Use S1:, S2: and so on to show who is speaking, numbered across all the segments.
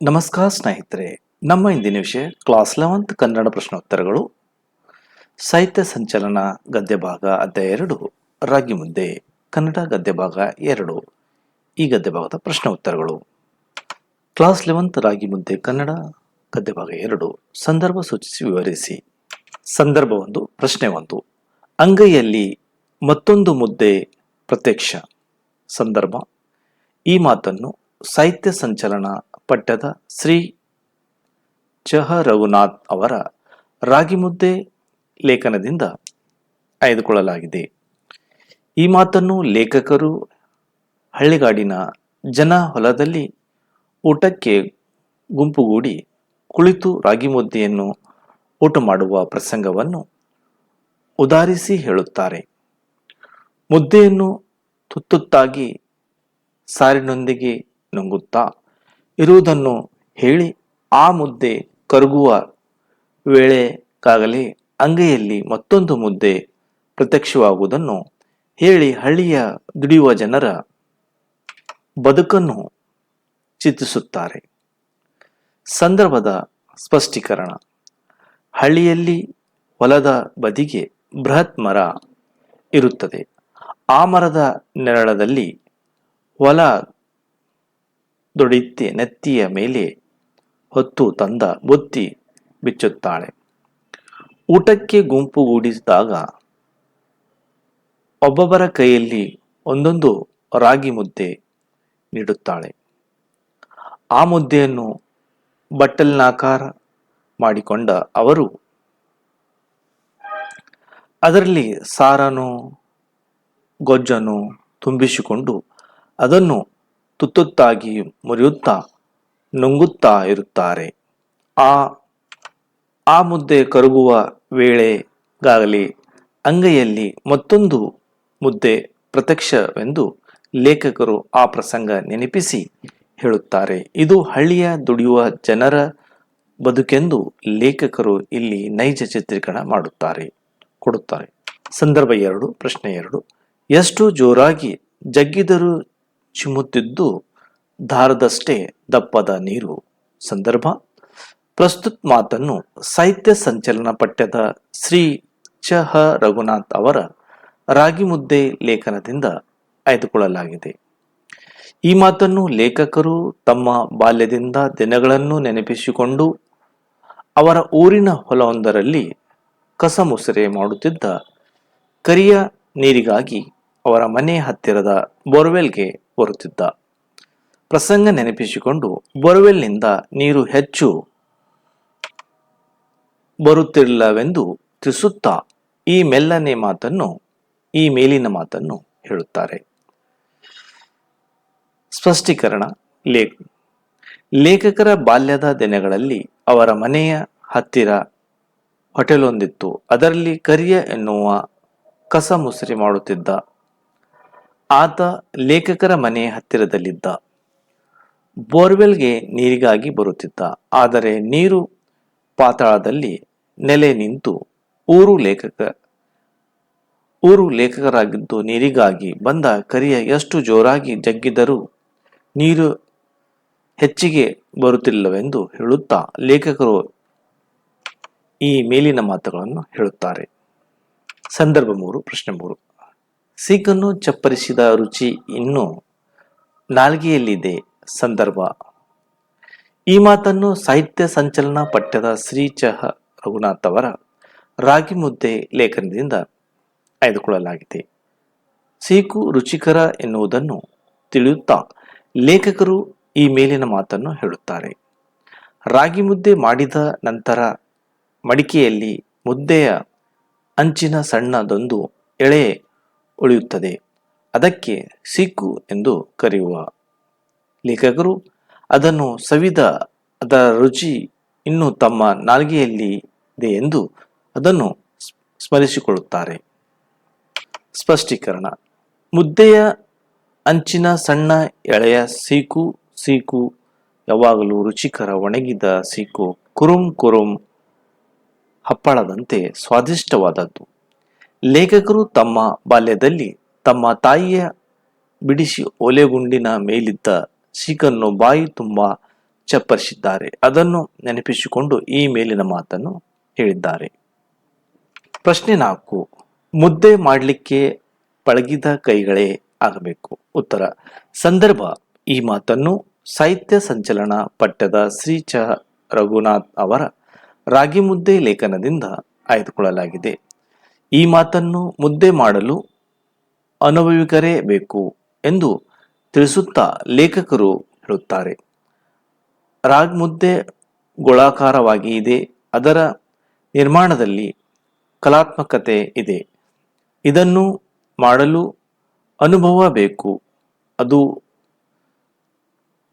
S1: ನಮಸ್ಕಾರ ಸ್ನೇಹಿತರೆ, ನಮ್ಮ ಇಂದಿನ ವಿಷಯ ಕ್ಲಾಸ್ 11th ಕನ್ನಡ ಪ್ರಶ್ನೋತ್ತರಗಳು, ಸಾಹಿತ್ಯ ಸಂಚಲನ ಗದ್ಯ ಭಾಗ ಅಧ್ಯಾಯ 2 ರಾಗಿ ಮುದ್ದೆ ಕನ್ನಡ ಗದ್ಯ ಭಾಗ 2. ಈ ಗದ್ಯ ಭಾಗದ ಪ್ರಶ್ನ ಉತ್ತರಗಳು. ಕ್ಲಾಸ್ 11th ರಾಗಿ ಮುದ್ದೆ ಕನ್ನಡ ಗದ್ಯ ಭಾಗ 2. ಸಂದರ್ಭ ಸೂಚಿಸಿ ವಿವರಿಸಿ. ಸಂದರ್ಭ 1, ಪ್ರಶ್ನೆ 1. ಅಂಗೈಯಲ್ಲಿ ಮತ್ತೊಂದು ಮುದ್ದೆ ಪ್ರತ್ಯಕ್ಷ. ಸಂದರ್ಭ: ಈ ಮಾತನ್ನು ಸಾಹಿತ್ಯ ಸಂಚಲನ ಪಠ್ಯದ ಶ್ರೀ ಚ. ರಘುನಾಥ್ ಅವರ ರಾಗಿ ಮುದ್ದೆ ಲೇಖನದಿಂದ ಆಯ್ದುಕೊಳ್ಳಲಾಗಿದೆ. ಈ ಮಾತನ್ನು ಲೇಖಕರು ಹಳ್ಳಿಗಾಡಿನ ಜನ ಹೊಲದಲ್ಲಿ ಊಟಕ್ಕೆ ಗುಂಪುಗೂಡಿ ಕುಳಿತು ರಾಗಿ ಮುದ್ದೆಯನ್ನು ಊಟ ಮಾಡುವ ಪ್ರಸಂಗವನ್ನು ಉದಾಹರಿಸಿ ಹೇಳುತ್ತಾರೆ. ಮುದ್ದೆಯನ್ನು ತುತ್ತಾಗಿ ಸಾರಿನೊಂದಿಗೆ ನುಂಗುತ್ತಾ ಇರುವುದನ್ನು ಹೇಳಿ, ಆ ಮುದ್ದೆ ಕರಗುವ ವೇಳೆಗಾಗಲೇ ಅಂಗೈಯಲ್ಲಿ ಮತ್ತೊಂದು ಮುದ್ದೆ ಪ್ರತ್ಯಕ್ಷವಾಗುವುದನ್ನು ಹೇಳಿ ಹಳ್ಳಿಯ ದುಡಿಯುವ ಜನರ ಬದುಕನ್ನು ಚಿತ್ರಿಸುತ್ತಾರೆ. ಸಂದರ್ಭದ ಸ್ಪಷ್ಟೀಕರಣ: ಹಳ್ಳಿಯಲ್ಲಿ ಹೊಲದ ಬದಿಗೆ ಬೃಹತ್ ಮರ ಇರುತ್ತದೆ. ಆ ಮರದ ನೆರಳದಲ್ಲಿ ಹೊಲ ದೊಡಿತ್ತೆ ನೆತ್ತಿಯ ಮೇಲೆ ಹೊತ್ತು ತಂದ ಬುತ್ತಿ ಬಿಚ್ಚುತ್ತಾಳೆ. ಊಟಕ್ಕೆ ಗುಂಪುಗೂಡಿಸಿದಾಗ ಒಬ್ಬೊಬ್ಬರ ಕೈಯಲ್ಲಿ ಒಂದೊಂದು ರಾಗಿ ಮುದ್ದೆ ನೀಡುತ್ತಾಳೆ. ಆ ಮುದ್ದೆಯನ್ನು ಬಟ್ಟಲಿನಾಕಾರ ಮಾಡಿಕೊಂಡ ಅವರು ಅದರಲ್ಲಿ ಸಾರನ್ನು ಗೊಜ್ಜನ್ನು ತುಂಬಿಸಿಕೊಂಡು ಅದನ್ನು ತುತ್ತಾಗಿ ಮುರಿಯುತ್ತಾ ನುಂಗುತ್ತಾ ಇರುತ್ತಾರೆ. ಆ ಮುದ್ದೆ ಕರಗುವ ವೇಳೆಗಾಗಲೇ ಅಂಗೈಯಲ್ಲಿ ಮತ್ತೊಂದು ಮುದ್ದೆ ಪ್ರತ್ಯಕ್ಷವೆಂದು ಲೇಖಕರು ಆ ಪ್ರಸಂಗ ನೆನಪಿಸಿ ಹೇಳುತ್ತಾರೆ. ಇದು ಹಳ್ಳಿಯ ದುಡಿಯುವ ಜನರ ಬದುಕೆಂದು ಲೇಖಕರು ಇಲ್ಲಿ ನೈಜ ಚಿತ್ರೀಕರಣ ಕೊಡುತ್ತಾರೆ. ಸಂದರ್ಭ 2, ಪ್ರಶ್ನೆ 2. ಎಷ್ಟು ಜೋರಾಗಿ ಜಗ್ಗಿದರೂ ಚಿಮ್ಮುತ್ತಿದ್ದು ದಾರದಷ್ಟೇ ದಪ್ಪದ ನೀರು. ಸಂದರ್ಭ: ಪ್ರಸ್ತುತ ಮಾತನ್ನು ಸಾಹಿತ್ಯ ಸಂಚಲನ ಪಠ್ಯದ ಶ್ರೀ ಚ. ರಘುನಾಥ್ ಅವರ ರಾಗಿ ಮುದ್ದೆ ಲೇಖನದಿಂದ ಆಯ್ದುಕೊಳ್ಳಲಾಗಿದೆ. ಈ ಮಾತನ್ನು ಲೇಖಕರು ತಮ್ಮ ಬಾಲ್ಯದಿಂದ ದಿನಗಳನ್ನು ನೆನಪಿಸಿಕೊಂಡು ಅವರ ಊರಿನ ಹೊಲವೊಂದರಲ್ಲಿ ಕಸ ಮುಸುರೆ ಮಾಡುತ್ತಿದ್ದ ಕರಿಯ ನೀರಿಗಾಗಿ ಅವರ ಮನೆ ಹತ್ತಿರದ ಬೋರ್ವೆಲ್ಗೆ ಬರುತ್ತಿದ್ದ ಪ್ರಸಂಗ ನೆನಪಿಸಿಕೊಂಡು ಬೋರ್ವೆಲ್ನಿಂದ ನೀರು ಹೆಚ್ಚು ಬರುತ್ತಿರಲಿಲ್ಲವೆಂದು ತಿಳಿಸುತ್ತಾ ಈ ಮೇಲಿನ ಮಾತನ್ನು ಹೇಳುತ್ತಾರೆ. ಸ್ಪಷ್ಟೀಕರಣ: ಲೇಖಕರ ಬಾಲ್ಯದ ದಿನಗಳಲ್ಲಿ ಅವರ ಮನೆಯ ಹತ್ತಿರ ಹೋಟೆಲೊಂದಿತ್ತು. ಅದರಲ್ಲಿ ಕರಿಯ ಎನ್ನುವ ಕಸ ಮುಸುರೆ ಮಾಡುತ್ತಿದ್ದ ಆತ ಲೇಖಕರ ಮನೆಯ ಹತ್ತಿರದಲ್ಲಿದ್ದ ಬೋರ್ವೆಲ್ಗೆ ನೀರಿಗಾಗಿ ಬರುತ್ತಿದ್ದ. ಆದರೆ ನೀರು ಪಾತಾಳದಲ್ಲಿ ನೆಲೆ ನಿಂತು ಊರು ಲೇಖಕರಾಗಿದ್ದು ನೀರಿಗಾಗಿ ಬಂದ ಕರಿಯ ಎಷ್ಟು ಜೋರಾಗಿ ಜಗ್ಗಿದರೂ ನೀರು ಹೆಚ್ಚಿಗೆ ಬರುತ್ತಿಲ್ಲವೆಂದು ಹೇಳುತ್ತಾ ಲೇಖಕರು ಈ ಮೇಲಿನ ಮಾತುಗಳನ್ನು ಹೇಳುತ್ತಾರೆ. ಸಂದರ್ಭ 3, ಪ್ರಶ್ನೆ 3. ಸೀಕನ್ನು ಚಪ್ಪರಿಸಿದ ರುಚಿ ಇನ್ನೂ ನಾಲ್ಗೆಯಲ್ಲಿದೆ. ಸಂದರ್ಭ: ಈ ಮಾತನ್ನು ಸಾಹಿತ್ಯ ಸಂಚಲನ ಪಠ್ಯದ ಶ್ರೀ ಚ. ರಘುನಾಥ್ ಅವರ ರಾಗಿ ಮುದ್ದೆ ಲೇಖನದಿಂದ ಆಯ್ದುಕೊಳ್ಳಲಾಗಿದೆ. ಸೀಕು ರುಚಿಕರ ಎನ್ನುವುದನ್ನು ತಿಳಿಯುತ್ತಾ ಲೇಖಕರು ಈ ಮೇಲಿನ ಮಾತನ್ನು ಹೇಳುತ್ತಾರೆ. ರಾಗಿ ಮುದ್ದೆ ಮಾಡಿದ ನಂತರ ಮಡಿಕೆಯಲ್ಲಿ ಮುದ್ದೆಯ ಅಂಚಿನ ಸಣ್ಣದೊಂದು ಎಳೆ ಉಳಿಯುತ್ತದೆ. ಅದಕ್ಕೆ ಸೀಕು ಎಂದು ಕರೆಯುವ ಲೇಖಕರು ಅದನ್ನು ಸವಿದ ಅದರ ರುಚಿ ಇನ್ನೂ ತಮ್ಮ ನಾಲಿಗೆಯಲ್ಲಿದೆ ಎಂದು ಅದನ್ನು ಸ್ಮರಿಸಿಕೊಳ್ಳುತ್ತಾರೆ. ಸ್ಪಷ್ಟೀಕರಣ: ಮುದ್ದೆಯ ಅಂಚಿನ ಸಣ್ಣ ಎಳೆಯ ಸೀಕು ಯಾವಾಗಲೂ ರುಚಿಕರ. ಒಣಗಿದ ಸೀಕು ಕುರುಂ ಹಪ್ಪಳದಂತೆ ಸ್ವಾದಿಷ್ಟವಾದದ್ದು. ಲೇಖಕರು ತಮ್ಮ ಬಾಲ್ಯದಲ್ಲಿ ತಮ್ಮ ತಾಯಿಯ ಬಿಡಿಸಿ ಒಲೆಗುಂಡಿನ ಮೇಲಿದ್ದ ಸೀಕನ್ನು ಬಾಯಿ ತುಂಬ ಚಪ್ಪರಿಸಿದ್ದಾರೆ. ಅದನ್ನು ನೆನಪಿಸಿಕೊಂಡು ಈ ಮೇಲಿನ ಮಾತನ್ನು ಹೇಳಿದ್ದಾರೆ. ಪ್ರಶ್ನೆ 4. ಮುದ್ದೆ ಮಾಡಲಿಕ್ಕೆ ಪಳಗಿದ ಕೈಗಳೇ ಆಗಬೇಕು. ಉತ್ತರ. ಸಂದರ್ಭ. ಈ ಮಾತನ್ನು ಸಾಹಿತ್ಯ ಸಂಚಲನ ಪಠ್ಯದ ಶ್ರೀ ಚ. ರಘುನಾಥ್ ಅವರ ರಾಗಿ ಮುದ್ದೆ ಲೇಖನದಿಂದ ಆಯ್ದುಕೊಳ್ಳಲಾಗಿದೆ. ಈ ಮಾತನ್ನು ಮುದ್ದೆ ಮಾಡಲು ಅನುಭವಿಕರೇ ಬೇಕು ಎಂದು ತಿಳಿಸುತ್ತಾ ಲೇಖಕರು ಹೇಳುತ್ತಾರೆ. ರಾಗಿ ಮುದ್ದೆ ಗೋಳಾಕಾರವಾಗಿ ಇದೆ. ಅದರ ನಿರ್ಮಾಣದಲ್ಲಿ ಕಲಾತ್ಮಕತೆ ಇದೆ. ಇದನ್ನು ಮಾಡಲು ಅನುಭವ ಬೇಕು. ಅದು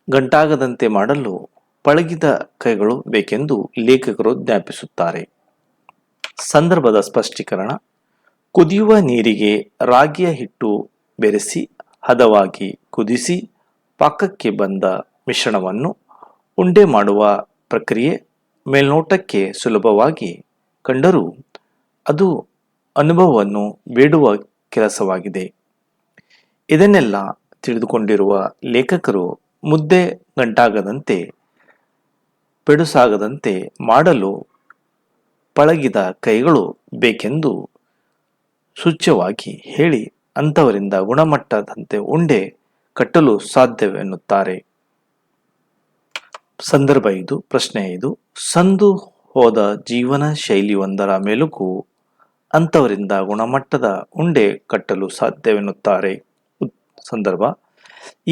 S1: ಗಂಟಾಗದಂತೆ ಮಾಡಲು ಪಳಗಿದ ಕೈಗಳು ಬೇಕೆಂದು ಲೇಖಕರು ಜ್ಞಾಪಿಸುತ್ತಾರೆ. ಸಂದರ್ಭದ ಸ್ಪಷ್ಟೀಕರಣ. ಕುದಿಯುವ ನೀರಿಗೆ ರಾಗಿಯ ಹಿಟ್ಟು ಬೆರೆಸಿ ಹದವಾಗಿ ಕುದಿಸಿ ಪಾಕಕ್ಕೆ ಬಂದ ಮಿಶ್ರಣವನ್ನು ಉಂಡೆ ಮಾಡುವ ಪ್ರಕ್ರಿಯೆ ಮೇಲ್ನೋಟಕ್ಕೆ ಸುಲಭವಾಗಿ ಕಂಡರೂ ಅದು ಅನುಭವವನ್ನು ಬೇಡುವ ಕೆಲಸವಾಗಿದೆ. ಇದನ್ನೆಲ್ಲ ತಿಳಿದುಕೊಂಡಿರುವ ಲೇಖಕರು ಮುದ್ದೆ ಗಂಟಾಗದಂತೆ ಪೆಡುಸಾಗದಂತೆ ಮಾಡಲು ಪಳಗಿದ ಕೈಗಳು ಬೇಕೆಂದು ಸೂಚ್ಯವಾಗಿ ಹೇಳಿ ಅಂಥವರಿಂದ ಗುಣಮಟ್ಟದಂತೆ ಉಂಡೆ ಕಟ್ಟಲು ಸಾಧ್ಯವೆನ್ನುತ್ತಾರೆ. ಸಂದರ್ಭ 5. ಪ್ರಶ್ನೆ 5. ಸಂದು ಹೋದ ಜೀವನ ಶೈಲಿಯೊಂದರ ಮೆಲುಕು ಅಂಥವರಿಂದ ಗುಣಮಟ್ಟದ ಉಂಡೆ ಕಟ್ಟಲು ಸಾಧ್ಯವೆನ್ನುತ್ತಾರೆ. ಸಂದರ್ಭ.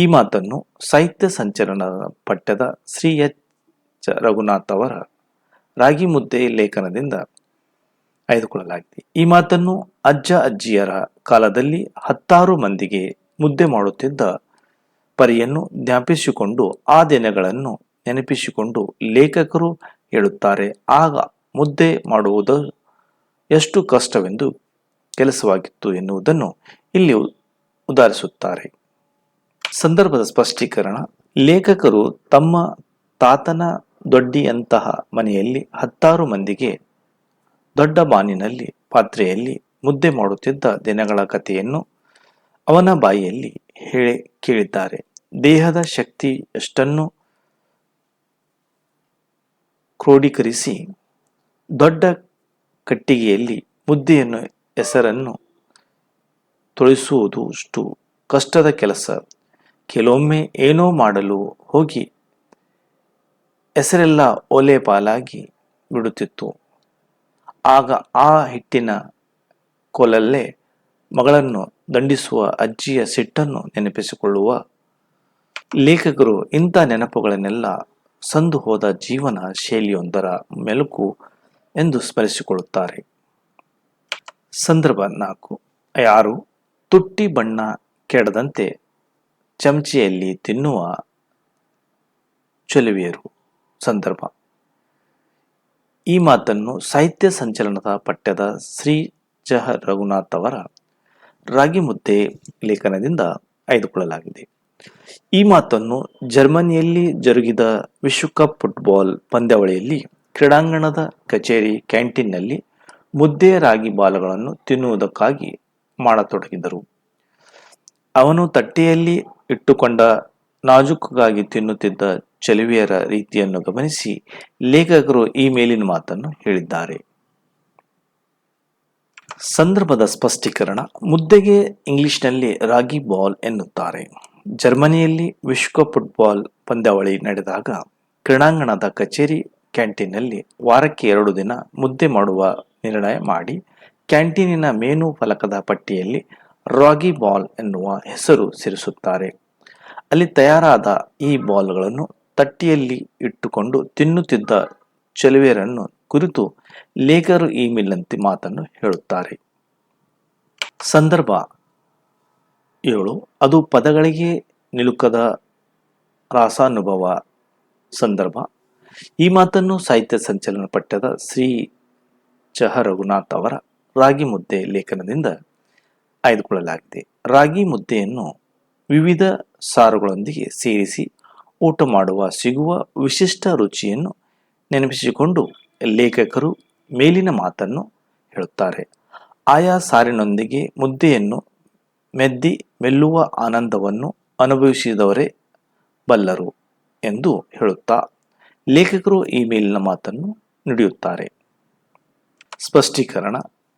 S1: ಈ ಮಾತನ್ನು ಸಾಹಿತ್ಯ ಸಂಚಲನ ಪಠ್ಯದ ಶ್ರೀ ಎಚ್. ರಘುನಾಥ್ ಅವರ ರಾಗಿ ಮುದ್ದೆ ಲೇಖನದಿಂದ ಆಯ್ದುಕೊಳ್ಳಲಾಗಿದೆ. ಈ ಮಾತನ್ನು ಅಜ್ಜ ಅಜ್ಜಿಯರ ಕಾಲದಲ್ಲಿ 10 ಮಂದಿಗೆ ಮುದ್ದೆ ಮಾಡುತ್ತಿದ್ದ ಪರಿಯನ್ನು ಜ್ಞಾಪಿಸಿಕೊಂಡು ಆ ದಿನಗಳನ್ನು ನೆನಪಿಸಿಕೊಂಡು ಲೇಖಕರು ಹೇಳುತ್ತಾರೆ. ಆಗ ಮುದ್ದೆ ಮಾಡುವುದು ಎಷ್ಟು ಕಷ್ಟವೆಂದು ಕೆಲಸವಾಗಿತ್ತು ಎನ್ನುವುದನ್ನು ಇಲ್ಲಿ ಉದಾಹರಿಸುತ್ತಾರೆ. ಸಂದರ್ಭದ ಸ್ಪಷ್ಟೀಕರಣ. ಲೇಖಕರು ತಮ್ಮ ತಾತನ ದೊಡ್ಡಿಯಂತಹ ಮನೆಯಲ್ಲಿ 10 ಮಂದಿಗೆ ದೊಡ್ಡ ಬಾನಿನಲ್ಲಿ ಪಾತ್ರೆಯಲ್ಲಿ ಮುದ್ದೆ ಮಾಡುತ್ತಿದ್ದ ದಿನಗಳ ಕಥೆಯನ್ನು ಅವನ ಬಾಯಿಯಲ್ಲಿ ಕೇಳಿದ್ದಾರೆ. ದೇಹದ ಶಕ್ತಿ ಎಷ್ಟನ್ನು ಕ್ರೋಢೀಕರಿಸಿ ದೊಡ್ಡ ಕಟ್ಟಿಗೆಯಲ್ಲಿ ಮುದ್ದೆಯನ್ನು ಹೆಸರನ್ನು ತೊಳಿಸುವುದು ಅಷ್ಟು ಕಷ್ಟದ ಕೆಲಸ. ಕೆಲವೊಮ್ಮೆ ಏನೋ ಮಾಡಲು ಹೋಗಿ ಹೆಸರೆಲ್ಲ ಓಲೆ ಪಾಲಾಗಿ ಬಿಡುತ್ತಿತ್ತು. ಆಗ ಆ ಹಿಟ್ಟಿನ ಕೋಲಲ್ಲೇ ಮಗಳನ್ನು ದಂಡಿಸುವ ಅಜ್ಜಿಯ ಸಿಟ್ಟನ್ನು ನೆನಪಿಸಿಕೊಳ್ಳುವ ಲೇಖಕರು ಇಂಥ ನೆನಪುಗಳನ್ನೆಲ್ಲ ಸಂದು ಹೋದ ಜೀವನ ಶೈಲಿಯೊಂದರ ಮೆಲುಕು ಎಂದು ಸ್ಮರಿಸಿಕೊಳ್ಳುತ್ತಾರೆ. ಸಂದರ್ಭ 4. 6. ತುಟ್ಟಿ ಬಣ್ಣ ಕೆಡದಂತೆ ಚಮಚೆಯಲ್ಲಿ ತಿನ್ನುವ ಚೆಲುವೆಯರು. ಸಂದರ್ಭ. ಈ ಮಾತನ್ನು ಸಾಹಿತ್ಯ ಸಂಚಲನದ ಪಠ್ಯದ ಶ್ರೀ ಚ. ರಘುನಾಥ್ ಅವರ ರಾಗಿ ಮುದ್ದೆ ಲೇಖನದಿಂದ ಆಯ್ದುಕೊಳ್ಳಲಾಗಿದೆ. ಈ ಮಾತನ್ನು ಜರ್ಮನಿಯಲ್ಲಿ ಜರುಗಿದ ವಿಶ್ವಕಪ್ ಫುಟ್ಬಾಲ್ ಪಂದ್ಯಾವಳಿಯಲ್ಲಿ ಕ್ರೀಡಾಂಗಣದ ಕಚೇರಿ ಕ್ಯಾಂಟೀನ್ನಲ್ಲಿ ಮುದ್ದೆ ರಾಗಿ ಬಾಲಗಳನ್ನು ತಿನ್ನುವುದಕ್ಕಾಗಿ ಮಾಡತೊಡಗಿದರು. ಅವನು ತಟ್ಟೆಯಲ್ಲಿ ಇಟ್ಟುಕೊಂಡ ನಾಜೂಕಾಗಿ ತಿನ್ನುತ್ತಿದ್ದ ಚೆಲುವೆಯರ ರೀತಿಯನ್ನು ಗಮನಿಸಿ ಲೇಖಕರು ಈ ಮೇಲಿನ ಮಾತನ್ನು ಹೇಳಿದ್ದಾರೆ. ಸಂದರ್ಭದ ಸ್ಪಷ್ಟೀಕರಣ. ಮುದ್ದೆಗೆ ಇಂಗ್ಲಿಷ್ನಲ್ಲಿ ರಾಗಿ ಬಾಲ್ ಎನ್ನುತ್ತಾರೆ. ಜರ್ಮನಿಯಲ್ಲಿ ವಿಶ್ವಕಪ್ ಫುಟ್ಬಾಲ್ ಪಂದ್ಯಾವಳಿ ನಡೆದಾಗ ಕ್ರೀಡಾಂಗಣದ ಕಚೇರಿ ಕ್ಯಾಂಟೀನ್ನಲ್ಲಿ ವಾರಕ್ಕೆ 2 ದಿನ ಮುದ್ದೆ ಮಾಡುವ ನಿರ್ಣಯ ಮಾಡಿ ಕ್ಯಾಂಟೀನಿನ ಮೆನು ಫಲಕದ ಪಟ್ಟಿಯಲ್ಲಿ ರಾಗಿ ಬಾಲ್ ಎನ್ನುವ ಹೆಸರು ಸೇರಿಸುತ್ತಾರೆ. ಅಲ್ಲಿ ತಯಾರಾದ ಈ ಬಾಲ್ಗಳನ್ನು ತಟ್ಟೆಯಲ್ಲಿ ಇಟ್ಟುಕೊಂಡು ತಿನ್ನುತ್ತಿದ್ದ ಚೆಲುವೆಯರನ್ನು ಕುರಿತು ಲೇಖಕರು ಈ ಮೇಲಿನಂತೆ ಮಾತನ್ನು ಹೇಳುತ್ತಾರೆ. ಸಂದರ್ಭ 7. ಅದು ಪದಗಳಿಗೆ ನಿಲುಕದ ರಾಸಾನುಭವ. ಸಂದರ್ಭ. ಈ ಮಾತನ್ನು ಸಾಹಿತ್ಯ ಸಂಚಲನ ಪಠ್ಯದ ಶ್ರೀ ಚ. ರಘುನಾಥ್ ಅವರ ರಾಗಿ ಮುದ್ದೆ ಲೇಖನದಿಂದ ಆಯ್ದುಕೊಳ್ಳಲಾಗಿದೆ. ರಾಗಿ ಮುದ್ದೆಯನ್ನು ವಿವಿಧ ಸಾರುಗಳೊಂದಿಗೆ ಸೇರಿಸಿ ಊಟ ಮಾಡುವ ಸಿಗುವ ವಿಶಿಷ್ಟ ರುಚಿಯನ್ನು ನೆನಪಿಸಿಕೊಂಡು ಲೇಖಕರು ಮೇಲಿನ ಮಾತನ್ನು ಹೇಳುತ್ತಾರೆ. ಆಯಾ ಸಾರಿನೊಂದಿಗೆ ಮುದ್ದೆಯನ್ನು ಮೆದ್ದಿ ಮೆಲ್ಲುವ ಆನಂದವನ್ನು ಅನುಭವಿಸಿದವರೇ ಬಲ್ಲರು. ಎಂದು ಹೇಳುತ್ತಾ ಲೇಖಕರು ಈ ಮೇಲಿನ ಮಾತನ್ನು ನುಡಿಯುತ್ತಾರೆ. ಸ್ಪಷ್ಟೀಕರಣ: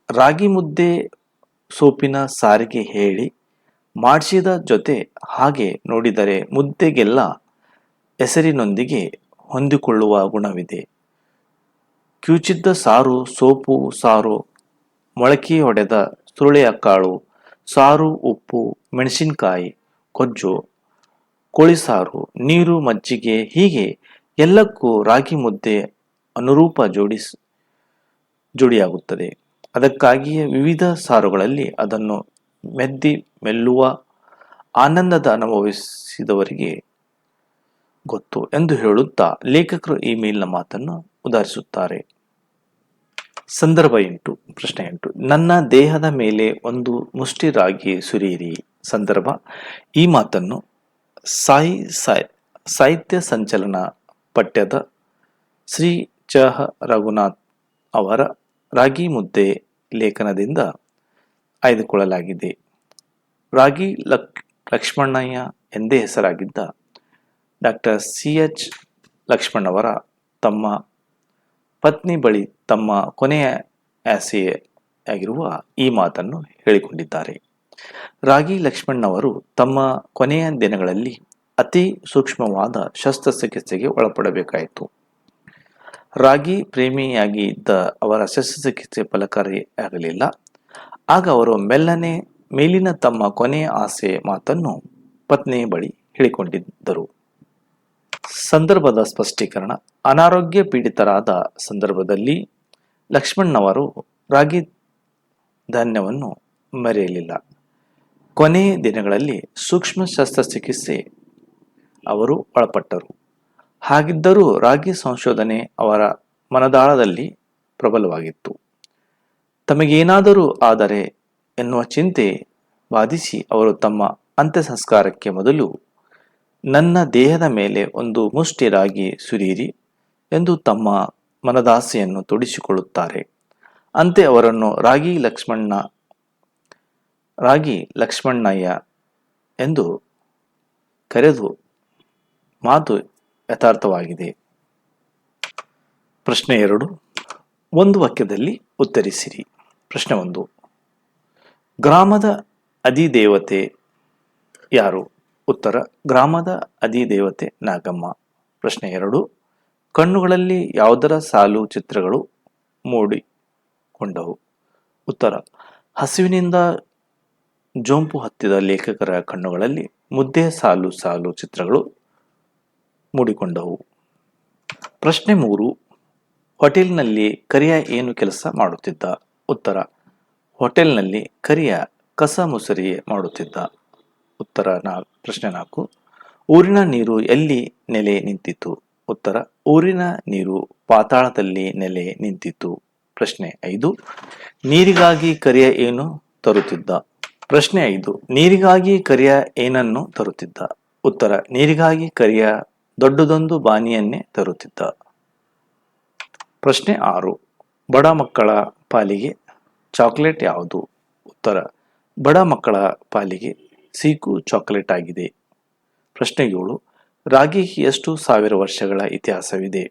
S1: ರಾಗಿ ಮುದ್ದೆ ಸೋಪಿನ ಸಾರಿಗೆ ಹೇಳಿ ಮಾಡಿಸಿದ ಜೊತೆ ಹಾಗೆ ನೋಡಿದರೆ ಮುದ್ದೆಗೆಲ್ಲ ಹೆಸರಿನೊಂದಿಗೆ ಹೊಂದಿಕೊಳ್ಳುವ ಗುಣವಿದೆ. ಕಿವುಚಿದ್ದ ಸಾರು, ಸೋಪು ಸಾರು, ಮೊಳಕೆ ಹೊಡೆದ ಸುರುಳಿಯ ಕಾಳು ಸಾರು, ಉಪ್ಪು, ಮೆಣಸಿನಕಾಯಿ ಗೊಜ್ಜು, ಕೋಳಿಸಾರು, ನೀರು, ಮಜ್ಜಿಗೆ ಹೀಗೆ ಎಲ್ಲಕ್ಕೂ ರಾಗಿ ಮುದ್ದೆ ಅನುರೂಪ ಜೋಡಿಯಾಗುತ್ತದೆ. ಅದಕ್ಕಾಗಿಯೇ ವಿವಿಧ ಸಾರುಗಳಲ್ಲಿ ಅದನ್ನು ಮೆಲ್ಲುವ ಆನಂದದ ಅನುಭವಿಸಿದವರಿಗೆ ಗೊತ್ತು ಎಂದು ಹೇಳುತ್ತಾ ಲೇಖಕರು ಈ ಮೇಲಿನ ಮಾತನ್ನು ಉದಾಹರಿಸುತ್ತಾರೆ. ಸಂದರ್ಭ 8. ಪ್ರಶ್ನೆ 8. ನನ್ನ ದೇಹದ ಮೇಲೆ ಒಂದು ಮುಷ್ಟಿ ರಾಗಿ ಸುರಿಯಿರಿ. ಸಂದರ್ಭ: ಈ ಮಾತನ್ನು ಸಾಹಿತ್ಯ ಸಂಚಲನ ಪಠ್ಯದ ಶ್ರೀ ಚ. ರಘುನಾಥ್ ಅವರ ರಾಗಿ ಮುದ್ದೆ ಲೇಖನದಿಂದ ಆಯ್ದುಕೊಳ್ಳಲಾಗಿದೆ. ರಾಗಿ ಲಕ್ಷ್ಮಣಯ್ಯ ಎಂದೇ ಹೆಸರಾಗಿದ್ದ ಡಾ ಸಿ. ಎಚ್. ಲಕ್ಷ್ಮಣವರ ತಮ್ಮ ಪತ್ನಿ ಬಳಿ ತಮ್ಮ ಕೊನೆಯ ಆಸೆಯಾಗಿರುವ ಈ ಮಾತನ್ನು ಹೇಳಿಕೊಂಡಿದ್ದಾರೆ. ರಾಗಿ ಲಕ್ಷ್ಮಣವರು ತಮ್ಮ ಕೊನೆಯ ದಿನಗಳಲ್ಲಿ ಅತಿ ಸೂಕ್ಷ್ಮವಾದ ಶಸ್ತ್ರಚಿಕಿತ್ಸೆಗೆ ಒಳಪಡಬೇಕಾಯಿತು. ರಾಗಿ ಪ್ರೇಮಿಯಾಗಿದ್ದ ಅವರ ಶಸ್ತ್ರಚಿಕಿತ್ಸೆ ಫಲಕಾರಿಯಾಗಲಿಲ್ಲ. ಆಗ ಅವರು ಮೆಲ್ಲನೆ ಮೇಲಿನ ತಮ್ಮ ಕೊನೆಯ ಆಸೆ ಮಾತನ್ನು ಪತ್ನಿ ಬಳಿ ಹೇಳಿಕೊಂಡಿದ್ದರು. ಸಂದರ್ಭದ ಸ್ಪಷ್ಟೀಕರಣ: ಅನಾರೋಗ್ಯ ಪೀಡಿತರಾದ ಸಂದರ್ಭದಲ್ಲಿ ಲಕ್ಷ್ಮಣವರು ರಾಗಿ ಧಾನ್ಯವನ್ನು ಮರೆಯಲಿಲ್ಲ. ಕೊನೆಯ ದಿನಗಳಲ್ಲಿ ಸೂಕ್ಷ್ಮ ಶಸ್ತ್ರಚಿಕಿತ್ಸೆ ಅವರು ಒಳಪಟ್ಟರು. ಹಾಗಿದ್ದರೂ ರಾಗಿ ಸಂಶೋಧನೆ ಅವರ ಮನದಾಳದಲ್ಲಿ ಪ್ರಬಲವಾಗಿತ್ತು. ತಮಗೇನಾದರೂ ಆದರೆ ಎನ್ನುವ ಚಿಂತೆ ಬಾಧಿಸಿ ಅವರು ತಮ್ಮ ಅಂತ್ಯ ಸಂಸ್ಕಾರಕ್ಕೆ ಮೊದಲು ನನ್ನ ದೇಹದ ಮೇಲೆ ಒಂದು ಮುಷ್ಟಿ ರಾಗಿ ಸುರಿಯಿರಿ ಎಂದು ತಮ್ಮ ಮನದಾಸೆಯನ್ನು ತೋಡಿಸಿಕೊಳ್ಳುತ್ತಾರೆ. ಅಂತೆ ಅವರನ್ನು ರಾಗಿ ಲಕ್ಷ್ಮಣಯ್ಯ ಎಂದು ಕರೆದು ಮಾತು ಯಥಾರ್ಥವಾಗಿದೆ. ಪ್ರಶ್ನೆ 2. ಒಂದು ವಾಕ್ಯದಲ್ಲಿ ಉತ್ತರಿಸಿರಿ. ಪ್ರಶ್ನೆ 1. ಗ್ರಾಮದ ಅಧಿದೇವತೆ ಯಾರು? ಉತ್ತರ: ಗ್ರಾಮದ ಅಧಿದೇವತೆ ನಾಗಮ್ಮ. ಪ್ರಶ್ನೆ 2. ಕಣ್ಣುಗಳಲ್ಲಿ ಯಾವುದರ ಸಾಲು ಚಿತ್ರಗಳು ಮೂಡಿಕೊಂಡವು? ಉತ್ತರ: ಹಸಿವಿನಿಂದ ಜೊಂಪು ಹತ್ತಿದ ಲೇಖಕರ ಕಣ್ಣುಗಳಲ್ಲಿ ಮುದ್ದೆ ಸಾಲು ಸಾಲು ಚಿತ್ರಗಳು ಮೂಡಿಕೊಂಡವು. ಪ್ರಶ್ನೆ 3. ಹೋಟೆಲ್ನಲ್ಲಿ ಕರಿಯ ಏನು ಕೆಲಸ ಮಾಡುತ್ತಿದ್ದ? ಉತ್ತರ: ಹೋಟೆಲ್ನಲ್ಲಿ ಕರಿಯ ಕಸ ಮುಸರಿ ಮಾಡುತ್ತಿದ್ದ. ಉತ್ತರ. ಪ್ರಶ್ನೆ 4. ಊರಿನ ನೀರು ಎಲ್ಲಿ ನೆಲೆ ನಿಂತಿತು? ಉತ್ತರ: ಊರಿನ ನೀರು ಪಾತಾಳದಲ್ಲಿ ನೆಲೆ ನಿಂತಿತು. ಪ್ರಶ್ನೆ 5. ನೀರಿಗಾಗಿ ಕರಿಯ ಏನು ತರುತ್ತಿದ್ದ? ಪ್ರಶ್ನೆ 5. ನೀರಿಗಾಗಿ ಕರಿಯ ಏನನ್ನು ತರುತ್ತಿದ್ದ? ಉತ್ತರ: ನೀರಿಗಾಗಿ ಕರಿಯ ದೊಡ್ಡದೊಂದು ಬಾನಿಯನ್ನೇ ತರುತ್ತಿದ್ದ. ಪ್ರಶ್ನೆ 6. ಬಡ ಮಕ್ಕಳ ಪಾಲಿಗೆ ಚಾಕ್ಲೇಟ್ ಯಾವುದು? ಉತ್ತರ: ಬಡ ಮಕ್ಕಳ ಪಾಲಿಗೆ ಸೀಕು ಚಾಕ್ಲೇಟ್ ಆಗಿದೆ. ಪ್ರಶ್ನೆ 7. ರಾಗಿಗೆ ಎಷ್ಟು ಸಾವಿರ ವರ್ಷಗಳ ಇತಿಹಾಸವಿದೆ?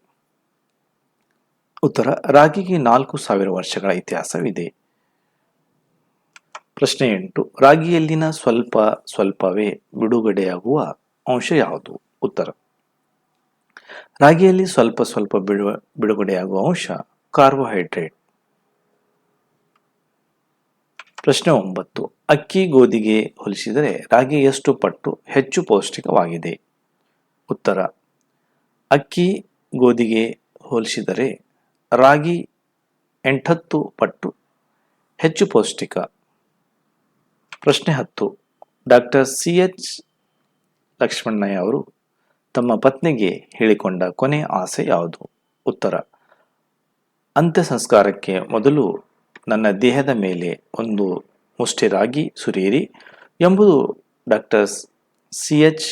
S1: ಉತ್ತರ: ರಾಗಿಗೆ 4000 ವರ್ಷಗಳ ಇತಿಹಾಸವಿದೆ. ಪ್ರಶ್ನೆ 8. ರಾಗಿಯಲ್ಲಿನ ಸ್ವಲ್ಪವೇ ಬಿಡುಗಡೆಯಾಗುವ ಅಂಶ ಯಾವುದು? ಉತ್ತರ: ರಾಗಿಯಲ್ಲಿ ಸ್ವಲ್ಪ ಬಿಡುಗಡೆಯಾಗುವ ಅಂಶ ಕಾರ್ಬೋಹೈಡ್ರೇಟ್. ಪ್ರಶ್ನೆ 9. ಅಕ್ಕಿ ಗೋಧಿಗೆ ಹೋಲಿಸಿದರೆ ರಾಗಿ ಎಷ್ಟು ಪಟ್ಟು ಹೆಚ್ಚು ಪೌಷ್ಟಿಕವಾಗಿದೆ? ಉತ್ತರ: ಅಕ್ಕಿ ಗೋಧಿಗೆ ಹೋಲಿಸಿದರೆ ರಾಗಿ 8 ಪಟ್ಟು ಹೆಚ್ಚು ಪೌಷ್ಟಿಕ. ಪ್ರಶ್ನೆ 10. Doctor C. ಎಚ್. ಲಕ್ಷ್ಮಣಯ್ಯ ಅವರು ತಮ್ಮ ಪತ್ನಿಗೆ ಹೇಳಿಕೊಂಡ ಕೊನೆಯ ಆಸೆ ಯಾವುದು? ಉತ್ತರ: ಅಂತ್ಯ ಸಂಸ್ಕಾರಕ್ಕೆ ಮೊದಲು ನನ್ನ ದೇಹದ ಮೇಲೆ ಒಂದು ಮುಷ್ಟಿ ರಾಗಿ ಸುರಿಯಿರಿ ಎಂಬುದು ಡಾಕ್ಟರ್ ಸಿ. ಎಚ್.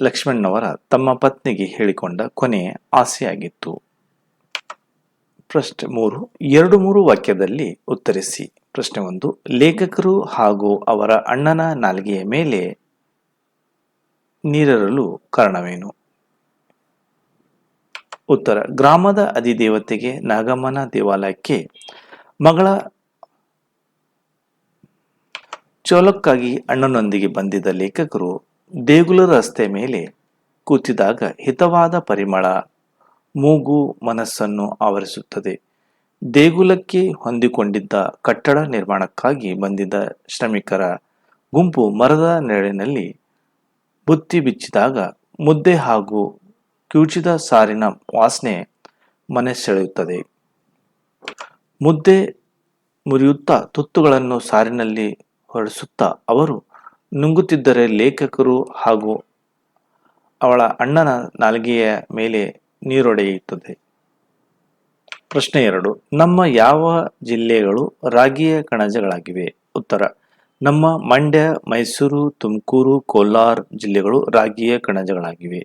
S1: ಲಕ್ಷ್ಮಣವರ ತಮ್ಮ ಪತ್ನಿಗೆ ಹೇಳಿಕೊಂಡ ಕೊನೆಯ ಆಸೆಯಾಗಿತ್ತು. ಪ್ರಶ್ನೆ 3. 2-3 ವಾಕ್ಯದಲ್ಲಿ ಉತ್ತರಿಸಿ. ಪ್ರಶ್ನೆ 1. ಲೇಖಕರು ಹಾಗೂ ಅವರ ಅಣ್ಣನ ನಾಲಿಗೆಯ ಮೇಲೆ ನೀರಿರಲು ಕಾರಣವೇನು? ಉತ್ತರ: ಗ್ರಾಮದ ಅಧಿದೇವತೆಗೆ ನಾಗಮ್ಮನ ದೇವಾಲಯಕ್ಕೆ ಮಗಳ ಚೋಲಕ್ಕಾಗಿ ಅಣ್ಣನೊಂದಿಗೆ ಬಂದಿದ್ದ ಲೇಖಕರು ದೇಗುಲ ರಸ್ತೆ ಮೇಲೆ ಕೂತಿದಾಗ ಹಿತವಾದ ಪರಿಮಳ ಮೂಗು ಮನಸ್ಸನ್ನು ಆವರಿಸುತ್ತದೆ. ದೇಗುಲಕ್ಕೆ ಹೊಂದಿಕೊಂಡಿದ್ದ ಕಟ್ಟಡ ನಿರ್ಮಾಣಕ್ಕಾಗಿ ಬಂದಿದ್ದ ಶ್ರಮಿಕರ ಗುಂಪು ಮರದ ನೆರಳಿನಲ್ಲಿ ಬುತ್ತಿ ಬಿಚ್ಚಿದಾಗ ಮುದ್ದೆ ಹಾಗೂ ಕಿವುಚಿದ ಸಾರಿನ ವಾಸನೆ ಮನೆ ಸೆಳೆಯುತ್ತದೆ. ಮುದ್ದೆ ಮುರಿಯುತ್ತಾ ತುತ್ತುಗಳನ್ನು ಸಾರಿನಲ್ಲಿ ಹೊರಡಿಸುತ್ತಾ ಅವರು ನುಂಗುತ್ತಿದ್ದರೆ ಲೇಖಕರು ಹಾಗೂ ಅವಳ ಅಣ್ಣನ ನಾಲಿಗೆಯ ಮೇಲೆ ನೀರೊಡೆಯುತ್ತದೆ. ಪ್ರಶ್ನೆ 2. ನಮ್ಮ ಯಾವ ಜಿಲ್ಲೆಗಳು ರಾಗಿಯ ಕಣಜಗಳಾಗಿವೆ? ಉತ್ತರ: ನಮ್ಮ ಮಂಡ್ಯ, ಮೈಸೂರು, ತುಮಕೂರು, ಕೋಲಾರ ಜಿಲ್ಲೆಗಳು ರಾಗಿಯ ಕಣಜಗಳಾಗಿವೆ.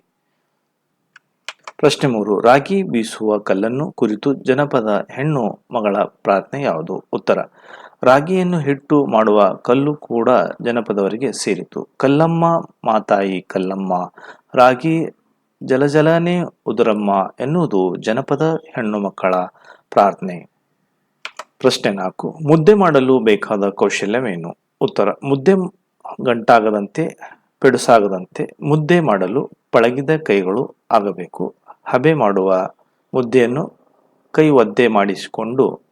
S1: ಪ್ರಶ್ನೆ 3. ರಾಗಿ ಬೀಸುವ ಕಲ್ಲನ್ನು ಕುರಿತು ಜನಪದ ಹೆಣ್ಣು ಮಗಳ ಪ್ರಾರ್ಥನೆ ಯಾವುದು? ಉತ್ತರ: ರಾಗಿಯನ್ನು ಹಿಟ್ಟು ಮಾಡುವ ಕಲ್ಲು ಕೂಡ ಜನಪದವರಿಗೆ ಸೇರಿತು. ಕಲ್ಲಮ್ಮ ಮಾತಾಯಿ ಕಲ್ಲಮ್ಮ, ರಾಗಿ ಜಲಜಲನೆ ಉದುರಮ್ಮ ಎನ್ನುವುದು ಜನಪದ ಹೆಣ್ಣು ಮಕ್ಕಳ ಪ್ರಾರ್ಥನೆ. ಪ್ರಶ್ನೆ 4. ಮುದ್ದೆ ಮಾಡಲು ಬೇಕಾದ ಕೌಶಲ್ಯವೇನು? ಉತ್ತರ: ಮುದ್ದೆ ಗಂಟಾಗದಂತೆ ಪೆಡುಸಾಗದಂತೆ ಮುದ್ದೆ ಮಾಡಲು ಪಳಗಿದ ಕೈಗಳು ಆಗಬೇಕು. ಹಬೆ ಮಾಡುವ ಮುದ್ದೆಯನ್ನು ಕೈ ಒದ್ದೆ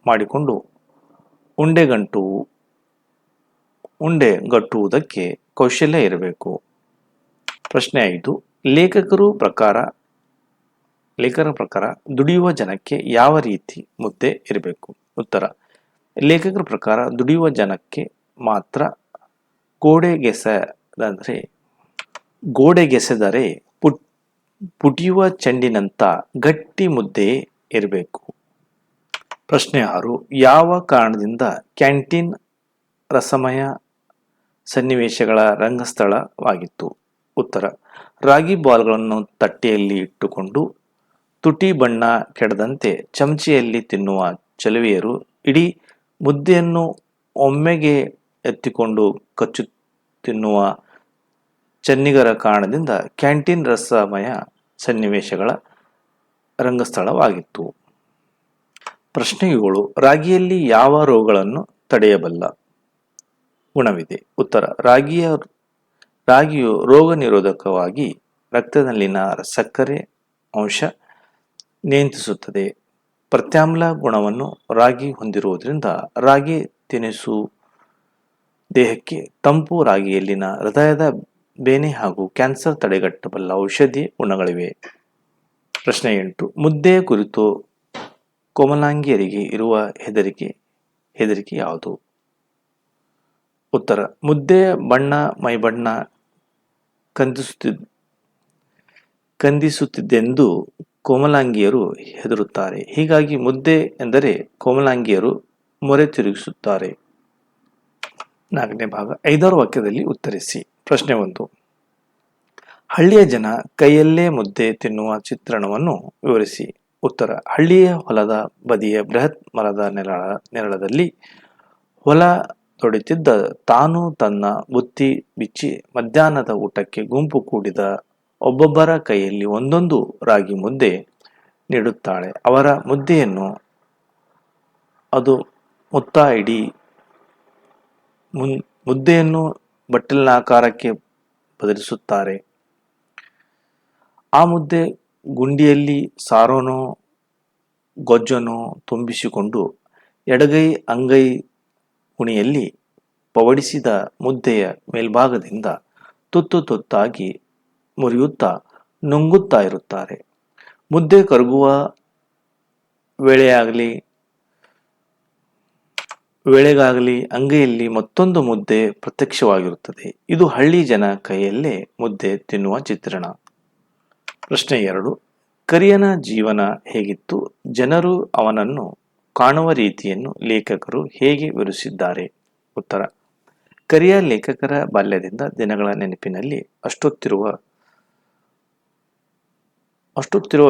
S1: ಮಾಡಿಕೊಂಡು ಉಂಡೆಗಟ್ಟುವುದಕ್ಕೆ ಕೌಶಲ್ಯ ಇರಬೇಕು. ಪ್ರಶ್ನೆ 5. ಲೇಖಕರ ಪ್ರಕಾರ ದುಡಿಯುವ ಜನಕ್ಕೆ ಯಾವ ರೀತಿ ಮುದ್ದೆ ಇರಬೇಕು? ಉತ್ತರ: ಲೇಖಕರ ಪ್ರಕಾರ ದುಡಿಯುವ ಜನಕ್ಕೆ ಮಾತ್ರ ಗೋಡೆಗೆಸೆದರೆ ಪುಟಿಯುವ ಚೆಂಡಿನಂಥ ಗಟ್ಟಿ ಮುದ್ದೆ ಇರಬೇಕು. ಪ್ರಶ್ನೆ 6. ಯಾವ ಕಾರಣದಿಂದ ಕ್ಯಾಂಟೀನ್ ರಸಮಯ ಸನ್ನಿವೇಶಗಳ ರಂಗಸ್ಥಳವಾಗಿತ್ತು? ಉತ್ತರ: ರಾಗಿ ಬಾಲ್ಗಳನ್ನು ತಟ್ಟೆಯಲ್ಲಿ ಇಟ್ಟುಕೊಂಡು ತುಟಿ ಬಣ್ಣ ಕೆಡದಂತೆ ಚಮಚೆಯಲ್ಲಿ ತಿನ್ನುವ ಚೆಲುವೆಯರು ಇಡೀ ಮುದ್ದೆಯನ್ನು ಒಮ್ಮೆಗೆ ಎತ್ತಿಕೊಂಡು ಕಚ್ಚು ತಿನ್ನುವ ಚೆನ್ನಿಗರ ಕಾರಣದಿಂದ ಕ್ಯಾಂಟೀನ್ ರಸಮಯ ಸನ್ನಿವೇಶಗಳ ರಂಗಸ್ಥಳವಾಗಿತ್ತು. ಪ್ರಶ್ನೆ 7. ರಾಗಿಯಲ್ಲಿ ಯಾವ ರೋಗಗಳನ್ನು ತಡೆಯಬಲ್ಲ ಗುಣವಿದೆ? ಉತ್ತರ: ರಾಗಿಯು ರೋಗ ನಿರೋಧಕವಾಗಿ ರಕ್ತದಲ್ಲಿನ ಸಕ್ಕರೆ ಅಂಶ ನಿಯಂತ್ರಿಸುತ್ತದೆ. ಪ್ರತ್ಯಾಮ್ಲ ಗುಣವನ್ನು ರಾಗಿ ಹೊಂದಿರುವುದರಿಂದ ರಾಗಿ ತಿನಿಸು ದೇಹಕ್ಕೆ ತಂಪು. ರಾಗಿಯಲ್ಲಿನ ಹೃದಯದ ಬೇನೆ ಹಾಗೂ ಕ್ಯಾನ್ಸರ್ ತಡೆಗಟ್ಟಬಲ್ಲ ಔಷಧಿ ಗುಣಗಳಿವೆ. ಪ್ರಶ್ನೆ 8. ಮುದ್ದೆಯ ಕುರಿತು ಕೋಮಲಾಂಗಿಯರಿಗೆ ಇರುವ ಹೆದರಿಕೆ ಯಾವುದು? ಉತ್ತರ: ಮುದ್ದೆಯ ಬಣ್ಣ ಮೈಬಣ್ಣ ಕಂದಿಸುತ್ತಿದ್ದೆಂದು ಕೋಮಲಾಂಗಿಯರು ಹೆದರುತ್ತಾರೆ. ಹೀಗಾಗಿ ಮುದ್ದೆ ಎಂದರೆ ಕೋಮಲಾಂಗಿಯರು ಮೊರೆ ತಿರುಗಿಸುತ್ತಾರೆ. 4ನೇ ಭಾಗ. 5 ವಾಕ್ಯದಲ್ಲಿ ಉತ್ತರಿಸಿ. ಪ್ರಶ್ನೆ 1. ಹಳ್ಳಿಯ ಜನ ಕೈಯಲ್ಲೇ ಮುದ್ದೆ ತಿನ್ನುವ ಚಿತ್ರಣವನ್ನು ವಿವರಿಸಿ. ಉತ್ತರ: ಹಳ್ಳಿಯ ಹೊಲದ ಬದಿಯ ಬೃಹತ್ ಮರದ ನೆರಳದಲ್ಲಿ ಹೊಲ ತೊಡಿತಿದ್ದ ತಾನು ತನ್ನ ಬುತ್ತಿ ಬಿಚ್ಚಿ ಮಧ್ಯಾಹ್ನದ ಊಟಕ್ಕೆ ಗುಂಪು ಕೂಡಿದ ಒಬ್ಬೊಬ್ಬರ ಕೈಯಲ್ಲಿ ಒಂದೊಂದು ರಾಗಿ ಮುದ್ದೆ ನೀಡುತ್ತಾಳೆ. ಅವರ ಮುದ್ದೆಯನ್ನು ಅದು ಮುತ್ತ ಇಡೀ ಮುದ್ದೆಯನ್ನು ಬಟ್ಟಲಿನಾಕಾರಕ್ಕೆ ಬದಲಿಸುತ್ತಾರೆ. ಆ ಮುದ್ದೆ ಗುಂಡಿಯಲ್ಲಿ ಸಾರನೋ ಗೊಜ್ಜನೋ ತುಂಬಿಸಿಕೊಂಡು ಎಡಗೈ ಅಂಗೈ ಕುಣಿಯಲ್ಲಿ ಪವಡಿಸಿದ ಮುದ್ದೆಯ ಮೇಲ್ಭಾಗದಿಂದ ತುತ್ತು ತುತ್ತಾಗಿ ಮುರಿಯುತ್ತಾ ನುಂಗುತ್ತಾ ಇರುತ್ತಾರೆ. ಮುದ್ದೆ ಕರಗುವ ವೇಳೆಗಾಗಲಿ ಅಂಗೈಯಲ್ಲಿ ಮತ್ತೊಂದು ಮುದ್ದೆ ಪ್ರತ್ಯಕ್ಷವಾಗಿರುತ್ತದೆ. ಇದು ಹಳ್ಳಿ ಜನ ಕೈಯಲ್ಲೇ ಮುದ್ದೆ ತಿನ್ನುವ ಚಿತ್ರಣ. ಪ್ರಶ್ನೆ 2. ಕರಿಯನ ಜೀವನ ಹೇಗಿತ್ತು? ಜನರು ಅವನನ್ನು ಕಾಣುವ ರೀತಿಯನ್ನು ಲೇಖಕರು ಹೇಗೆ ವಿವರಿಸಿದ್ದಾರೆ? ಉತ್ತರ: ಕರಿಯ ಲೇಖಕರ ಬಾಲ್ಯದಿಂದ ದಿನಗಳ ನೆನಪಿನಲ್ಲಿ ಅಷ್ಟೊತ್ತಿರುವ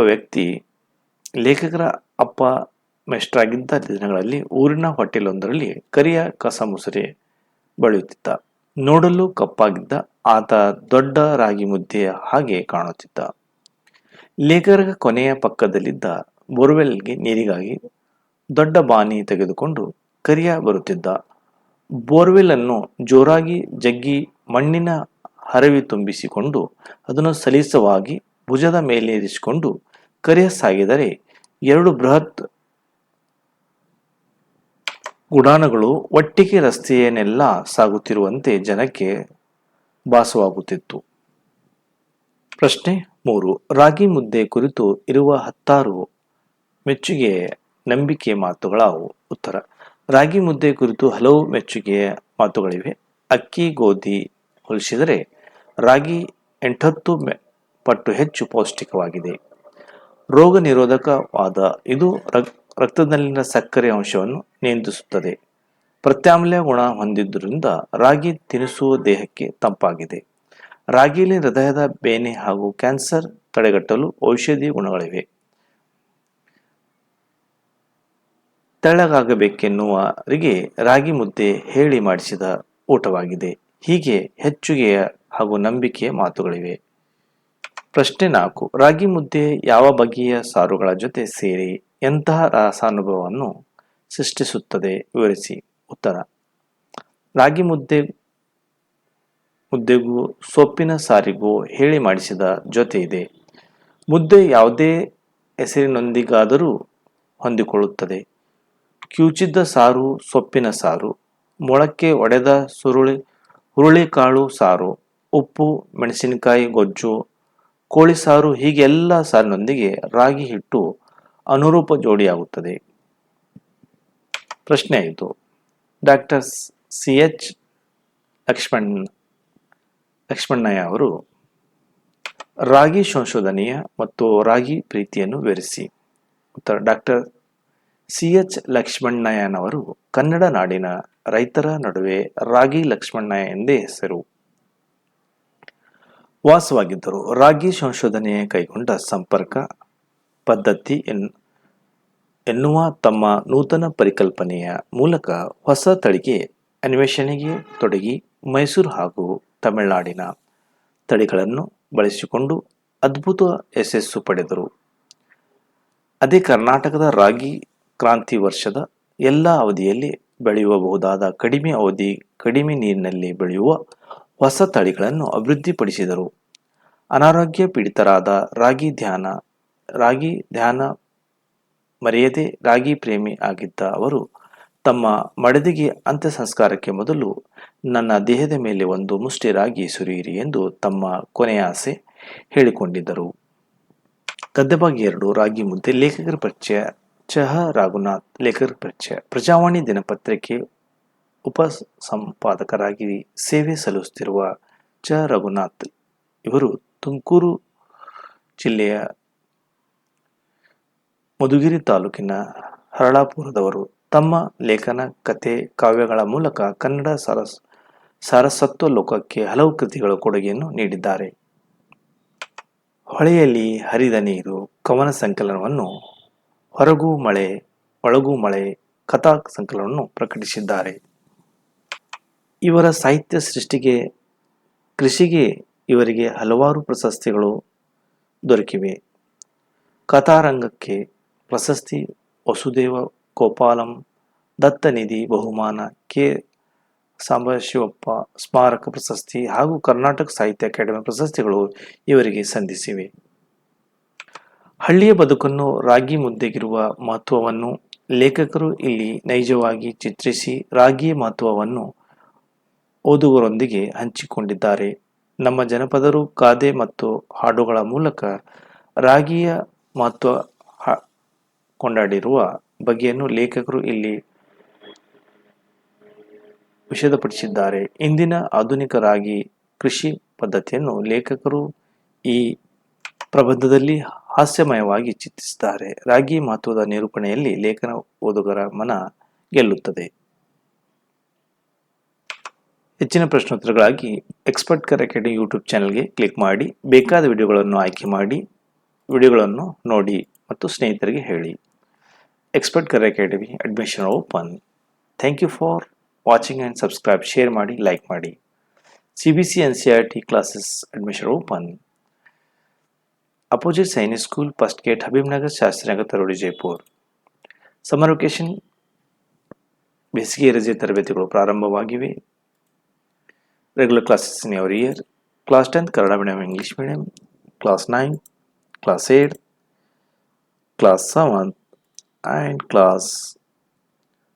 S1: ವ್ಯಕ್ತಿ. ಲೇಖಕರ ಅಪ್ಪ ಮೇಷ್ಟ್ರಾಗಿದ್ದ ದಿನಗಳಲ್ಲಿ ಊರಿನ ಹೋಟೆಲೊಂದರಲ್ಲಿ ಕರಿಯ ಕಸ ಮುಸುರೆ ಬಳಿಯುತ್ತಿದ್ದ. ನೋಡಲು ಕಪ್ಪಾಗಿದ್ದ ಆತ ದೊಡ್ಡ ರಾಗಿ ಮುದ್ದೆಯ ಹಾಗೆ ಕಾಣುತ್ತಿದ್ದ. ಲೇಖಕರ ಕೊನೆಯ ಪಕ್ಕದಲ್ಲಿದ್ದ ಬೋರ್ವೆಲ್ಗೆ ನೀರಿಗಾಗಿ ದೊಡ್ಡ ಬಾನಿ ತೆಗೆದುಕೊಂಡು ಕರಿಯ ಬರುತ್ತಿದ್ದ. ಬೋರ್ವೆಲ್ ಅನ್ನು ಜೋರಾಗಿ ಜಗ್ಗಿ ಮಣ್ಣಿನ ಹರವಿ ತುಂಬಿಸಿಕೊಂಡು ಅದನ್ನು ಸಲೀಸವಾಗಿ ಭುಜದ ಮೇಲೇರಿಸಿಕೊಂಡು ಕರಿಯ ಸಾಗಿದರೆ ಎರಡು ಬೃಹತ್ ಗುಡಾಣಗಳು ಒಟ್ಟಿಗೆ ರಸ್ತೆಯನ್ನೆಲ್ಲ ಸಾಗುತ್ತಿರುವಂತೆ ಜನಕ್ಕೆ ಭಾಸವಾಗುತ್ತಿತ್ತು. ಪ್ರಶ್ನೆ 3. ರಾಗಿ ಮುದ್ದೆ ಕುರಿತು ಇರುವ 10 ಮೆಚ್ಚುಗೆಯ ನಂಬಿಕೆ ಮಾತುಗಳಾವು? ಉತ್ತರ: ರಾಗಿ ಮುದ್ದೆ ಕುರಿತು ಹಲವು ಮೆಚ್ಚುಗೆಯ ಮಾತುಗಳಿವೆ. ಅಕ್ಕಿ ಗೋಧಿ ಹೋಲಿಸಿದರೆ ರಾಗಿ 8-10 ಪಟ್ಟು ಹೆಚ್ಚು ಪೌಷ್ಟಿಕವಾಗಿದೆ. ರೋಗ ನಿರೋಧಕವಾದ ಇದು ರಕ್ತದಲ್ಲಿನ ಸಕ್ಕರೆ ಅಂಶವನ್ನು ನಿಯಂತ್ರಿಸುತ್ತದೆ. ಪ್ರತ್ಯಾಮ್ಲ ಗುಣ ಹೊಂದಿದ್ದರಿಂದ ರಾಗಿ ತಿನಿಸುವ ದೇಹಕ್ಕೆ ತಂಪಾಗಿದೆ. ರಾಗಿಯಲ್ಲಿ ಹೃದಯದ ಬೇನೆ ಹಾಗೂ ಕ್ಯಾನ್ಸರ್ ತಡೆಗಟ್ಟಲು ಔಷಧೀಯ ಗುಣಗಳಿವೆ. ತೆಳ್ಳಗಾಗಬೇಕೆನ್ನುವರಿಗೆ ರಾಗಿ ಮುದ್ದೆ ಹೇಳಿ ಮಾಡಿಸಿದ ಊಟವಾಗಿದೆ. ಹೀಗೆ ಹೆಚ್ಚುಗೆಯ ಹಾಗೂ ನಂಬಿಕೆಯ ಮಾತುಗಳಿವೆ. ಪ್ರಶ್ನೆ 4. ರಾಗಿ ಮುದ್ದೆ ಯಾವ ಬಗೆಯ ಸಾರುಗಳ ಜೊತೆ ಸೇರಿ ಎಂತಹ ರಸಾನುಭವವನ್ನು ಸೃಷ್ಟಿಸುತ್ತದೆ? ವಿವರಿಸಿ. ಉತ್ತರ: ರಾಗಿ ಮುದ್ದೆಗೂ ಸೊಪ್ಪಿನ ಸಾರಿಗೂ ಹೇಳಿ ಮಾಡಿಸಿದ ಜೊತೆ ಇದೆ. ಮುದ್ದೆ ಯಾವುದೇ ಹೆಸರಿನೊಂದಿಗಾದರೂ ಹೊಂದಿಕೊಳ್ಳುತ್ತದೆ. ಕಿವುಚಿದ್ದ ಸಾರು, ಸೊಪ್ಪಿನ ಸಾರು, ಮೊಳಕೆ ಒಡೆದ ಹುರುಳಿಕಾಳು ಸಾರು, ಉಪ್ಪು ಮೆಣಸಿನಕಾಯಿ ಗೊಜ್ಜು, ಕೋಳಿ ಸಾರು ಹೀಗೆ ಎಲ್ಲ ಸಾರಿನೊಂದಿಗೆ ರಾಗಿ ಹಿಟ್ಟು ಅನುರೂಪ ಜೋಡಿಯಾಗುತ್ತದೆ. ಪ್ರಶ್ನೆ 5. ಡಾಕ್ಟರ್ ಸಿ ಎಚ್ ಲಕ್ಷ್ಮಣ್ಣಯ್ಯ ಅವರು ರಾಗಿ ಸಂಶೋಧನೆಯ ಮತ್ತು ರಾಗಿ ಪ್ರೀತಿಯನ್ನು ವಿವರಿಸಿ. ಉತ್ತರ: ಡಾಕ್ಟರ್ ಸಿ ಎಚ್ ಲಕ್ಷ್ಮಣ್ಣಯ್ಯನವರು ಕನ್ನಡ ನಾಡಿನ ರೈತರ ನಡುವೆ ರಾಗಿ ಲಕ್ಷ್ಮಣ್ಣಯ್ಯ ಎಂದೇ ಹೆಸರು ವಾಸವಾಗಿದ್ದರು. ರಾಗಿ ಸಂಶೋಧನೆ ಕೈಗೊಂಡ ಸಂಪರ್ಕ ಪದ್ಧತಿ ಎನ್ನುವ ತಮ್ಮ ನೂತನ ಪರಿಕಲ್ಪನೆಯ ಮೂಲಕ ಹೊಸ ತಳಿಗೆ ಅನ್ವೇಷಣೆಗೆ ತೊಡಗಿ ಮೈಸೂರು ಹಾಗೂ ತಮಿಳುನಾಡಿನ ತಳಿಗಳನ್ನು ಬಳಸಿಕೊಂಡು ಅದ್ಭುತ ಯಶಸ್ಸು ಪಡೆದರು. ಅದೇ ಕರ್ನಾಟಕದ ರಾಗಿ ಕ್ರಾಂತಿ ವರ್ಷದ ಎಲ್ಲ ಅವಧಿಯಲ್ಲಿ ಬೆಳೆಯಬಹುದಾದ ಕಡಿಮೆ ಅವಧಿ ಕಡಿಮೆ ನೀರಿನಲ್ಲಿ ಬೆಳೆಯುವ ಹೊಸ ತಳಿಗಳನ್ನು ಅಭಿವೃದ್ಧಿಪಡಿಸಿದರು. ಅನಾರೋಗ್ಯ ಪೀಡಿತರಾದ ರಾಗಿ ಧ್ಯಾನ ಮರೆಯದೆ ರಾಗಿ ಪ್ರೇಮಿ ಆಗಿದ್ದ ಅವರು ತಮ್ಮ ಮಡದಿಗೆ ಅಂತ್ಯ ಸಂಸ್ಕಾರಕ್ಕೆ ಮೊದಲು ನನ್ನ ದೇಹದ ಮೇಲೆ ಒಂದು ಮುಷ್ಟಿ ರಾಗಿ ಸುರಿಯಿರಿ ಎಂದು ತಮ್ಮ ಕೊನೆಯ ಆಸೆ ಹೇಳಿಕೊಂಡಿದ್ದರು. ಗದ್ಯಭಾಗ 2. ರಾಗಿ ಮುದ್ದೆ. ಲೇಖಕರ ಪರಿಚಯ. ಚಹ ರಘುನಾಥ್. ಲೇಖಕರ ಪರಿಚಯ. ಪ್ರಜಾವಾಣಿ ದಿನಪತ್ರಿಕೆ ಉಪಸಂಪಾದಕರಾಗಿ ಸೇವೆ ಸಲ್ಲಿಸುತ್ತಿರುವ ಚ. ರಘುನಾಥ್ ಇವರು ತುಮಕೂರು ಜಿಲ್ಲೆಯ ಮಧುಗಿರಿ ತಾಲೂಕಿನ ಹರಳಾಪುರದವರು. ತಮ್ಮ ಲೇಖನ, ಕತೆ, ಕಾವ್ಯಗಳ ಮೂಲಕ ಕನ್ನಡ ಸಾರಸ್ವತ ಲೋಕಕ್ಕೆ ಹಲವು ಕೃತಿಗಳ ಕೊಡುಗೆಯನ್ನು ನೀಡಿದ್ದಾರೆ. ಹೊಳೆಯಲ್ಲಿ ಹರಿದ ನೀರು ಕವನ ಸಂಕಲನವನ್ನು, ಹೊರಗೂ ಮಳೆ ಒಳಗೂ ಮಳೆ ಕಥಾ ಸಂಕಲನವನ್ನು ಪ್ರಕಟಿಸಿದ್ದಾರೆ. ಇವರ ಸಾಹಿತ್ಯ ಸೃಷ್ಟಿಗೆ, ಕೃಷಿಗೆ ಇವರಿಗೆ ಹಲವಾರು ಪ್ರಶಸ್ತಿಗಳು ದೊರಕಿವೆ. ಕಥಾರಂಗಕ್ಕೆ ಪ್ರಶಸ್ತಿ, ವಸುದೇವ ಗೋಪಾಲಂ ದತ್ತನಿಧಿ ಬಹುಮಾನ, ಕೆ. ಸಾಂಬಶಿವಪ್ಪ ಸ್ಮಾರಕ ಪ್ರಶಸ್ತಿ ಹಾಗೂ ಕರ್ನಾಟಕ ಸಾಹಿತ್ಯ ಅಕಾಡೆಮಿ ಪ್ರಶಸ್ತಿಗಳು ಇವರಿಗೆ ಸಂಧಿಸಿವೆ. ಹಳ್ಳಿಯ ಬದುಕನ್ನು, ರಾಗಿ ಮುದ್ದೆಗಿರುವ ಮಹತ್ವವನ್ನು ಲೇಖಕರು ಇಲ್ಲಿ ನೈಜವಾಗಿ ಚಿತ್ರಿಸಿ ರಾಗಿಯ ಮಹತ್ವವನ್ನು ಓದುಗರೊಂದಿಗೆ ಹಂಚಿಕೊಂಡಿದ್ದಾರೆ. ನಮ್ಮ ಜನಪದರು ಗಾದೆ ಮತ್ತು ಹಾಡುಗಳ ಮೂಲಕ ರಾಗಿಯ ಮಹತ್ವ ಕೊಂಡಾಡಿರುವ ಬಗೆಯನ್ನು ಲೇಖಕರು ಇಲ್ಲಿ ವಿಶದಪಡಿಸಿದ್ದಾರೆ. ಇಂದಿನ ಆಧುನಿಕ ರಾಗಿ ಕೃಷಿ ಪದ್ಧತಿಯನ್ನು ಲೇಖಕರು ಈ ಪ್ರಬಂಧದಲ್ಲಿ ಹಾಸ್ಯಮಯವಾಗಿ ಚಿತ್ರಿಸಿದ್ದಾರೆ. ರಾಗಿ ಮಹತ್ವದ ನಿರೂಪಣೆಯಲ್ಲಿ ಲೇಖನ ಓದುಗರ ಮನ ಗೆಲ್ಲುತ್ತದೆ. ಹೆಚ್ಚಿನ ಪ್ರಶ್ನೋತ್ತರಗಳಾಗಿ ಎಕ್ಸ್ಪರ್ಟ್ ಕರ್ ಅಕಾಡೆಮಿ ಯೂಟ್ಯೂಬ್ ಚಾನಲ್ಗೆ ಕ್ಲಿಕ್ ಮಾಡಿ ಬೇಕಾದ ವಿಡಿಯೋಗಳನ್ನು ಆಯ್ಕೆ ಮಾಡಿ ವಿಡಿಯೋಗಳನ್ನು ನೋಡಿ ಮತ್ತು ಸ್ನೇಹಿತರಿಗೆ ಹೇಳಿ. ಎಕ್ಸ್ಪರ್ಟ್ ಕರ್ academy admission open. Thank you for watching and subscribe. Share ಮಾಡಿ, ಲೈಕ್ ಮಾಡಿ. CBC NCERT classes admission open. Opposite Sainik School, First Gate, Habibnagar, Shastrinagar, Tarodi, Jaipur. Summer vacation ಬೇಸಿಗೆ ರಜೆ ತರಬೇತಿಗಳು ಪ್ರಾರಂಭವಾಗಿವೆ. Regular classes in every year. Class 10 Kannada medium, English medium, class 9, class 8, class 7 and class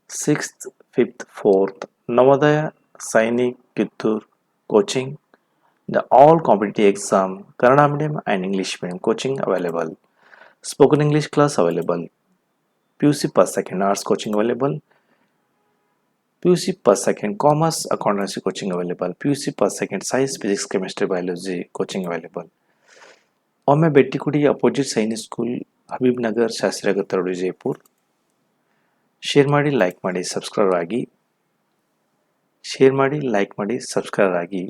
S1: 6th, 5th, 4th, Navodaya, Sainik, Kittur coaching. The all competitive exam, Kannada medium and English medium coaching available. Spoken English class available. PUC per second arts coaching available. PUC per second commerce accountancy coaching available. PUC per second science, physics, chemistry, biology coaching available. ಒಮ್ಮೆ ಭೇಟಿ ಕೊಡಿ opposite Sainik school, Habib Nagar, Shastrinagar, Taradi, Jaipur. Share ಮಾಡಿ, like ಮಾಡಿ, subscribe ಆಗಿ. Share ಮಾಡಿ, like ಮಾಡಿ, subscribe ಆಗಿ.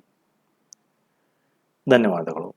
S1: ಧನ್ಯವಾದಗಳು.